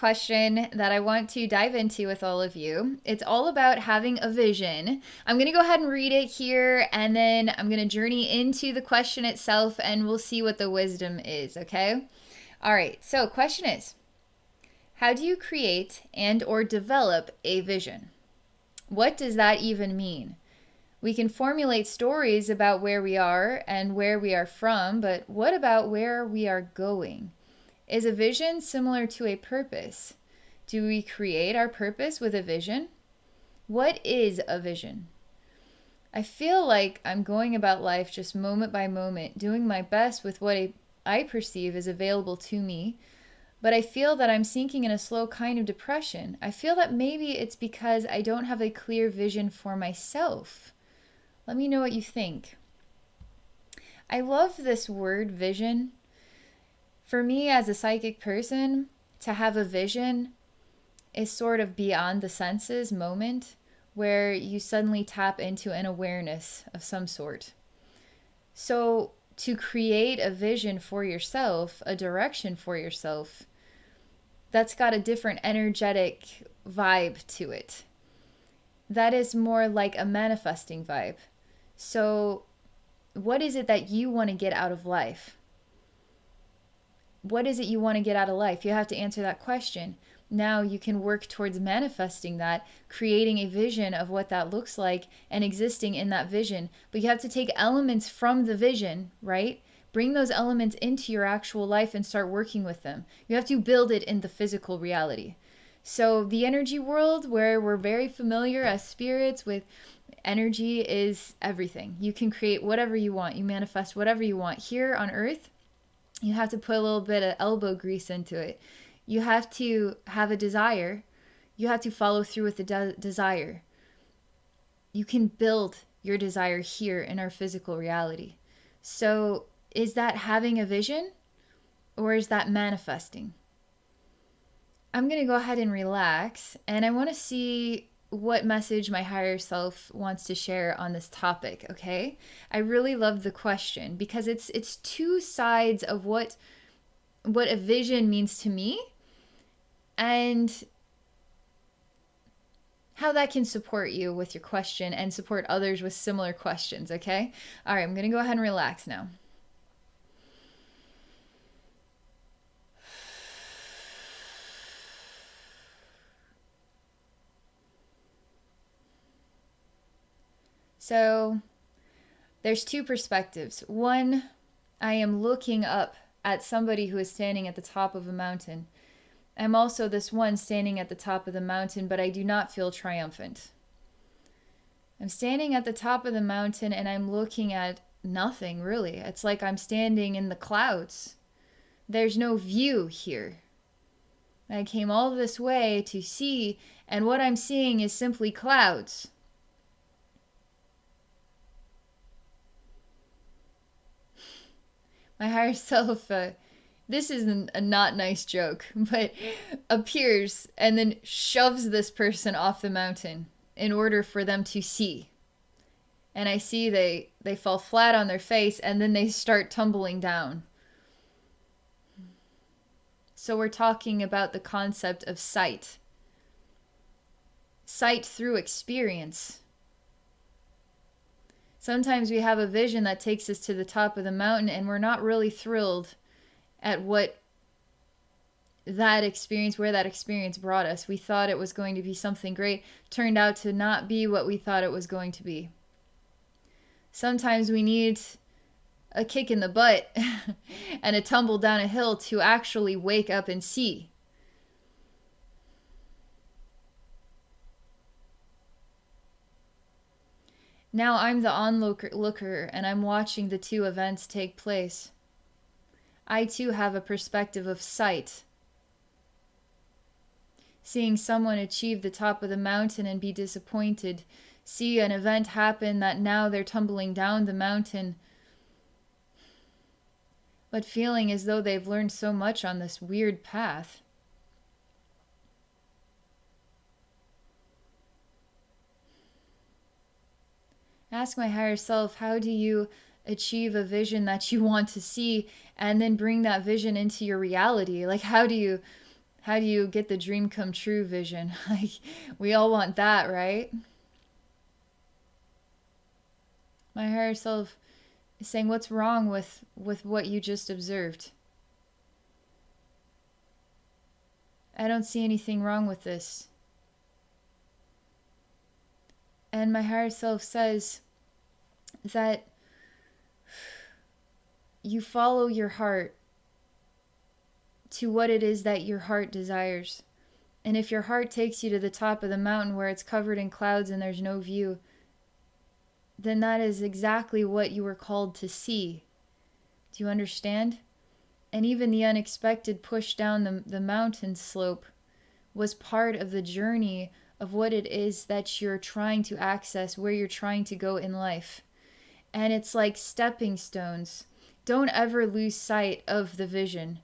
question that I want to dive into with all of you. It's all about having a vision. I'm going to go ahead and read it here, and then I'm going to journey into the question itself, and we'll see what the wisdom is, okay? All right, so question is, how do you create and or develop a vision? What does that even mean? We can formulate stories about where we are and where we are from, but what about where we are going? Is a vision similar to a purpose? Do we create our purpose with a vision? What is a vision? I feel like I'm going about life just moment by moment, doing my best with what I perceive is available to me, but I feel that I'm sinking in a slow kind of depression. I feel that maybe it's because I don't have a clear vision for myself. Let me know what you think. I love this word vision. For me, as a psychic person, to have a vision is sort of beyond the senses moment where you suddenly tap into an awareness of some sort. So to create a vision for yourself, a direction for yourself, that's got a different energetic vibe to it. That is more like a manifesting vibe. So what is it that you want to get out of life? What is it you want to get out of life? You have to answer that question. Now you can work towards manifesting that, creating a vision of what that looks like and existing in that vision. But you have to take elements from the vision, right? Bring those elements into your actual life and start working with them. You have to build it in the physical reality. So the energy world, where we're very familiar as spirits with energy, is everything. You can create whatever you want. You manifest whatever you want. Here on earth, you have to put a little bit of elbow grease into it. You have to have a desire. You have to follow through with the desire. You can build your desire here in our physical reality. So is that having a vision, or is that manifesting? I'm going to go ahead and relax, and I want to see what message my higher self wants to share on this topic, okay? I really love the question because it's two sides of what a vision means to me and how that can support you with your question and support others with similar questions, okay? All right, I'm going to go ahead and relax now. So there's two perspectives. One, I am looking up at somebody who is standing at the top of a mountain. I'm also this one standing at the top of the mountain, but I do not feel triumphant. I'm standing at the top of the mountain and I'm looking at nothing, really. It's like I'm standing in the clouds. There's no view here. I came all this way to see, and what I'm seeing is simply clouds. My higher self, this is a not nice joke, but appears and then shoves this person off the mountain in order for them to see. And I see they fall flat on their face and then they start tumbling down. So we're talking about the concept of sight. Sight through experience. Sometimes we have a vision that takes us to the top of the mountain and we're not really thrilled at what that experience, where that experience brought us. We thought it was going to be something great, turned out to not be what we thought it was going to be. Sometimes we need a kick in the butt and a tumble down a hill to actually wake up and see. Now I'm the onlooker and I'm watching the two events take place. I too have a perspective of sight. Seeing someone achieve the top of the mountain and be disappointed. See an event happen that now they're tumbling down the mountain, but feeling as though they've learned so much on this weird path. Ask my higher self, how do you achieve a vision that you want to see and then bring that vision into your reality? Like how do you How do you get the dream come true vision? Like, we all want that, right? My higher self is saying, what's wrong with what you just observed? I don't see anything wrong with this. And my higher self says that you follow your heart to what it is that your heart desires. And if your heart takes you to the top of the mountain where it's covered in clouds and there's no view, then that is exactly what you were called to see. Do you understand? And even the unexpected push down the mountain slope was part of the journey of what it is that you're trying to access, where you're trying to go in life. And it's like stepping stones. Don't ever lose sight of the vision.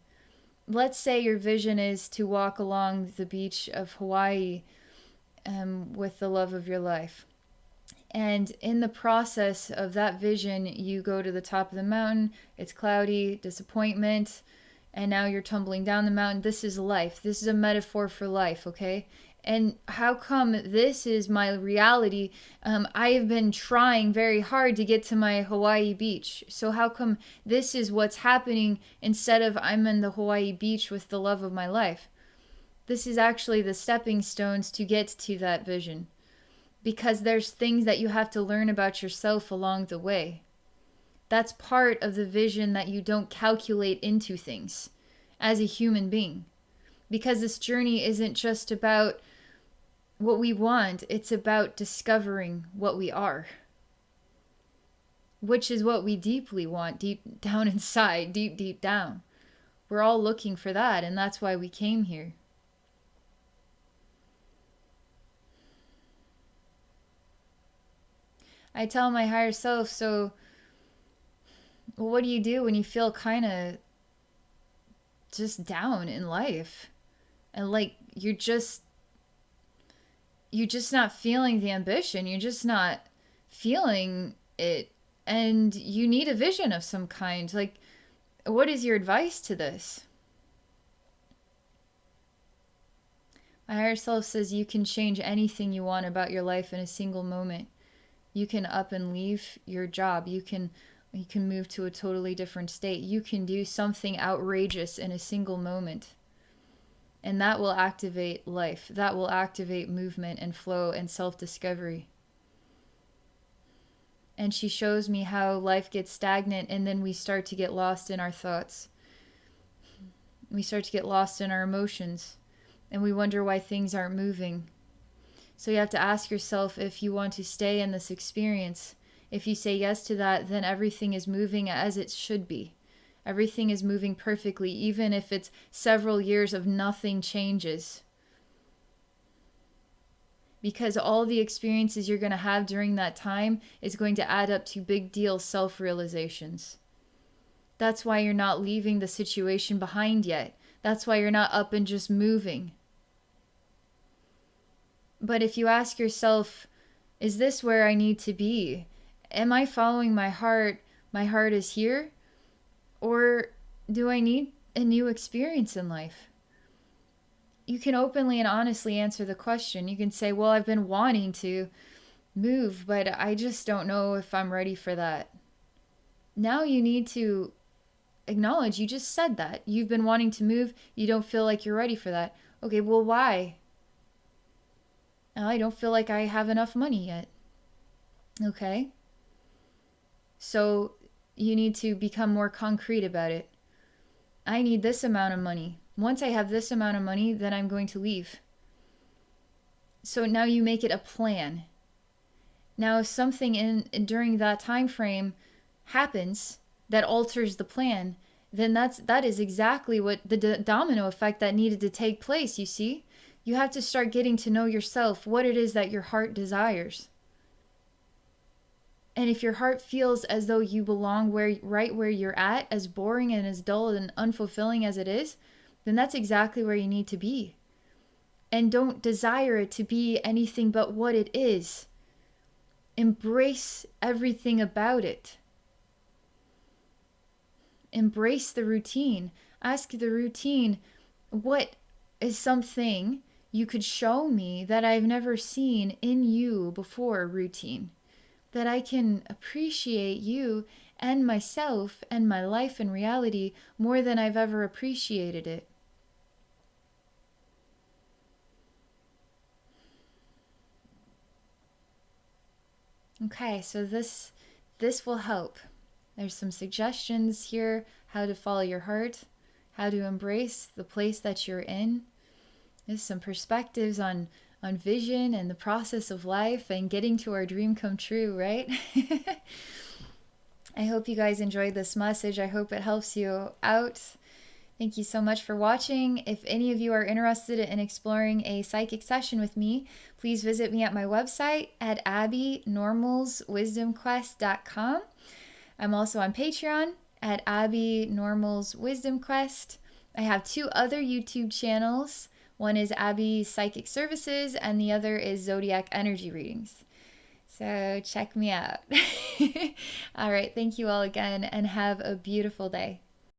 Let's say your vision is to walk along the beach of Hawaii with the love of your life. And in the process of that vision, you go to the top of the mountain, it's cloudy, disappointment, and now you're tumbling down the mountain. This is life. This is a metaphor for life, okay? And how come this is my reality? I have been trying very hard to get to my Hawaii beach. So how come this is what's happening instead of I'm in the Hawaii beach with the love of my life? This is actually the stepping stones to get to that vision. Because there's things that you have to learn about yourself along the way. That's part of the vision that you don't calculate into things as a human being. Because this journey isn't just about what we want, it's about discovering what we are. Which is what we deeply want, deep down inside, deep down. We're all looking for that, and that's why we came here. I tell my higher self, so what do you do when you feel kind of just down in life? And like you're just not feeling the ambition. You're just not feeling it. And you need a vision of some kind. Like, what is your advice to this? My higher self says you can change anything you want about your life in a single moment. You can up and leave your job. You can move to a totally different state. You can do something outrageous in a single moment. And that will activate life. That will activate movement and flow and self-discovery. And she shows me how life gets stagnant and then we start to get lost in our thoughts. We start to get lost in our emotions. And we wonder why things aren't moving. So you have to ask yourself if you want to stay in this experience. If you say yes to that, then everything is moving as it should be. Everything is moving perfectly, even if it's several years of nothing changes. Because all the experiences you're going to have during that time is going to add up to big deal self-realizations. That's why you're not leaving the situation behind yet. That's why you're not up and just moving. But if you ask yourself, is this where I need to be? Am I following my heart? My heart is here? Or do I need a new experience in life? You can openly and honestly answer the question. You can say, well, I've been wanting to move, but I just don't know if I'm ready for that. Now you need to acknowledge you just said that. You've been wanting to move. You don't feel like you're ready for that. Okay, well, why? I don't feel like I have enough money yet. Okay. So you need to become more concrete about it. I need this amount of money. Once I have this amount of money, then I'm going to leave. So now you make it a plan. Now if something during that time frame happens that alters the plan, then that is exactly what the domino effect that needed to take place, you see? You have to start getting to know yourself, what it is that your heart desires. And if your heart feels as though you belong right where you're at, as boring and as dull and unfulfilling as it is, then that's exactly where you need to be. And don't desire it to be anything but what it is. Embrace everything about it. Embrace the routine. Ask the routine, what is something you could show me that I've never seen in you before routine. That I can appreciate you and myself and my life and reality more than I've ever appreciated it. Okay, so this will help. There's some suggestions here how to follow your heart, how to embrace the place that you're in. There's some perspectives on vision and the process of life and getting to our dream come true, right? I hope you guys enjoyed this message. I hope it helps you out. Thank you so much for watching. If any of you are interested in exploring a psychic session with me, please visit me at my website at abbeynormalswisdomquest.com. I'm also on Patreon at Abbey Normals Wisdom Quest. I have 2 other YouTube channels. One is Abbey Psychic Services and the other is Zodiac Energy Readings. So check me out. All right, thank you all again and have a beautiful day.